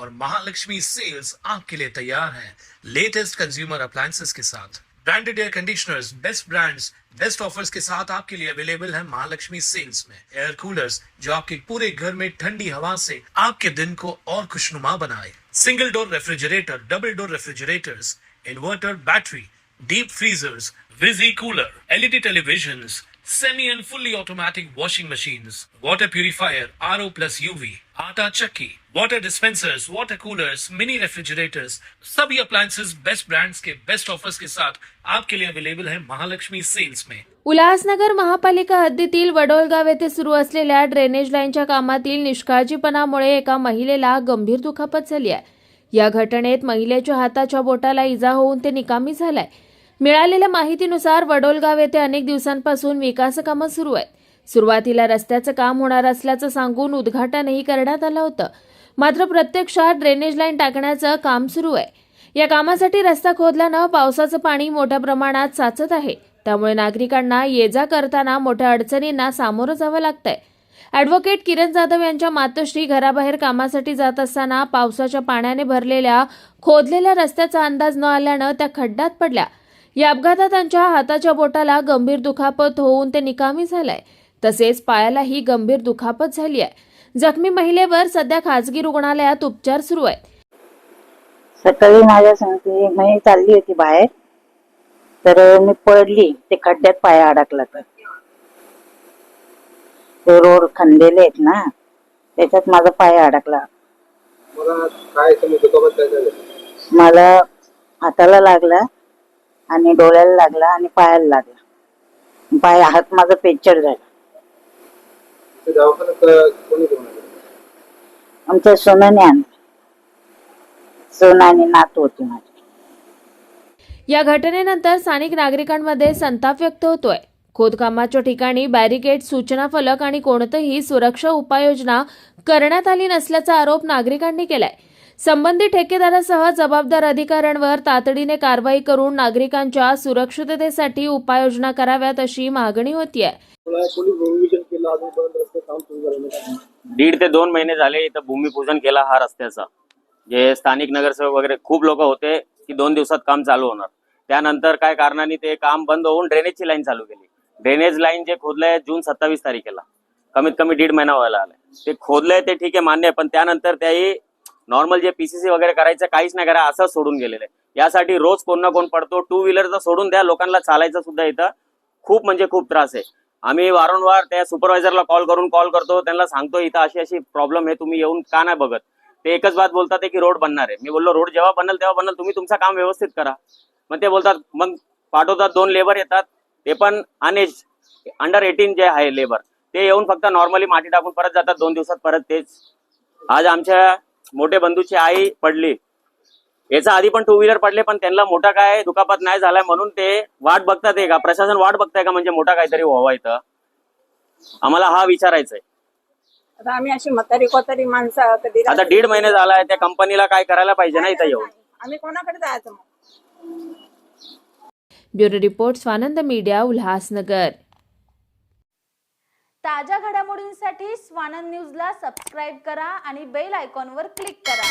और महालक्ष्मी सेल्स आपके लिए तैयार है लेटेस्ट कंज्यूमर अप्लायंसेस के साथ। Branded air conditioners, best brands, best offers के साथ आपके लिए अवेलेबल है महालक्ष्मी सेल्स में। एयर कूलर्स जो आपके पूरे घर में ठंडी हवा से आपके दिन को और खुशनुमा बनाए। Single door refrigerator, double door refrigerators, inverter battery, deep freezers, विजी cooler, LED televisions, semi and fully automatic washing machines, water purifier, RO plus UV, आटा चक्की, water dispensers, water coolers, mini refrigerators, सभी appliances बेस्ट ब्रांड्स के best offers के साथ आपके लिए available है Mahalakshmi sales में। उल्हासनगर महापालिका हद्दीतील वडोलगाव येथे सुरू असलेल्या ड्रेनेज लाईनच्या कामातील निष्काळजीपणामुळे एका महिलेला गंभीर दुखापत झाली आहे। या घटनेत महिलेच्या हाताच्या बोटाला इजा होऊन ते निकामी झालाय। मिळालेल्या माहितीनुसार वडोलगाव येथे अनेक दिवसांपासून विकास कामं सुरू आहेत। सुरुवातीला रस्त्याचं काम होणार असल्याचं सांगून उद्घाटनही करण्यात आलं होतं, मात्र प्रत्यक्षात ड्रेनेज लाईन टाकण्याचं काम सुरू आहे। या कामासाठी रस्ता खोदल्यानं पावसाचं पाणी मोठ्या प्रमाणात साचत आहे, त्यामुळे नागरिकांना ये-जा करताना मोठ्या अडचणींना सामोरं जावं लागतंय। ॲडव्होकेट किरण जाधव यांच्या मातोश्री घराबाहेर कामासाठी जात असताना पावसाच्या पाण्याने भरलेल्या खोदलेल्या रस्त्याचा अंदाज न आल्यानं त्या खड्ड्यात पडल्या। या अपघातात त्यांच्या हाताच्या बोटाला गंभीर दुखापत होऊन ते निकामी झालाय, तसेच पायालाही गंभीर दुखापत झाली आहे। जखमी महिलेवर सध्या खासगी रुग्णालयात उपचार सुरू आहेत। सकाळी माझ्या सांगते मी चालली होती बाहेर, तर मी पडली, ते खड्ड्यात पाय अडकला। तर ते रोड खणलेले आहेत ना, त्याच्यात माझा पाय अडकला। मला हाताला लागला आणि डोळ्याला लागला आणि पायाला लागला। पाय हात माझा पेचर झाला। आमच्या सोनाने आणलं, सोनाने नात होती माझी। या घटनेनंतर स्थानिक नागरिकांमध्ये संताप व्यक्त होतोय। खोदकामाच्या ठिकाणी बॅरिकेड, सूचना फलक आणि कोणतीही सुरक्षा उपाययोजना करण्यात आली नसल्याचा आरोप नागरिकांनी केलाय। संबंधित ठेकेदारासह जबाबदार अधिकाऱ्यांवर तातडीने कारवाई करून नागरिकांच्या सुरक्षिततेसाठी उपाययोजना कराव्यात अशी मागणी होतीये। 1.5 ते 2 महिने झाले इथं भूमिपूजन केला हा रस्त्याचा। जे स्थानिक नगरसेवक वगैरे खूप लोक होते की 2 दिवसात काम चालू होणार, त्यानंतर काय कारणाने ते काम बंद होऊन ड्रेनेजची लाईन चालू केली। ड्रेनेज लाईन जे खोदलंय जून 27 तारखेला, कमीत कमी 1.5 महिना व्हायला आलाय। ते खोदलंय ते ठीक आहे, मान्य आहे, पण त्यानंतर त्याही नॉर्मल जे पीसीसी वगैरे करायचं काहीच नाही करा असं सोडून गेलेलं आहे। यासाठी रोज कोण ना कोण पडतो। 2 व्हीलरचा सोडून द्या, लोकांना चालायचं सुद्धा इथं खूप म्हणजे खूप त्रास आहे। आम्ही वारंवार त्या सुपरवायझरला कॉल करतो, त्यांना सांगतो इथं अशी अशी प्रॉब्लेम आहे, तुम्ही येऊन का नाही बघत। ते एकच बात बोलतात की रोड बनणार आहे। मी बोललो रोड जेव्हा बनल तेव्हा बनल, तुम्ही तुमचं काम व्यवस्थित करा। मग ते बोलतात, मग पाठवतात 2 लेबर येतात, ते पण अनेज अंडर 18 जे आहे लेबर, ते येऊन फक्त नॉर्मली माती टाकून परत जातात 2 दिवसात परत तेच। आज आमच्या मोठे बंधूची आई पडली, याचा आधी पण 2 व्हीलर पडले, पण त्यांना मोठा काय दुखापत नाही झालाय म्हणून ते वाट बघतात आहे का, प्रशासन वाट बघताय का म्हणजे मोठा काहीतरी व्हावा इथं, आम्हाला हा विचारायचा आहे। आता आम्ही अशी म्हातारी कोतारी माणसं कधी आता 1.5 महिने झालाय, त्या कंपनीला काय करायला पाहिजे ना इथं येऊन। आम्ही कोणाकडे जायचं मग? Bureau report, Swanand media, Ulhasnagar. ताज्या घडामोडींसाठी स्वानंद न्यूजला सबस्क्राईब करा आणि बेल आयकॉनवर क्लिक करा।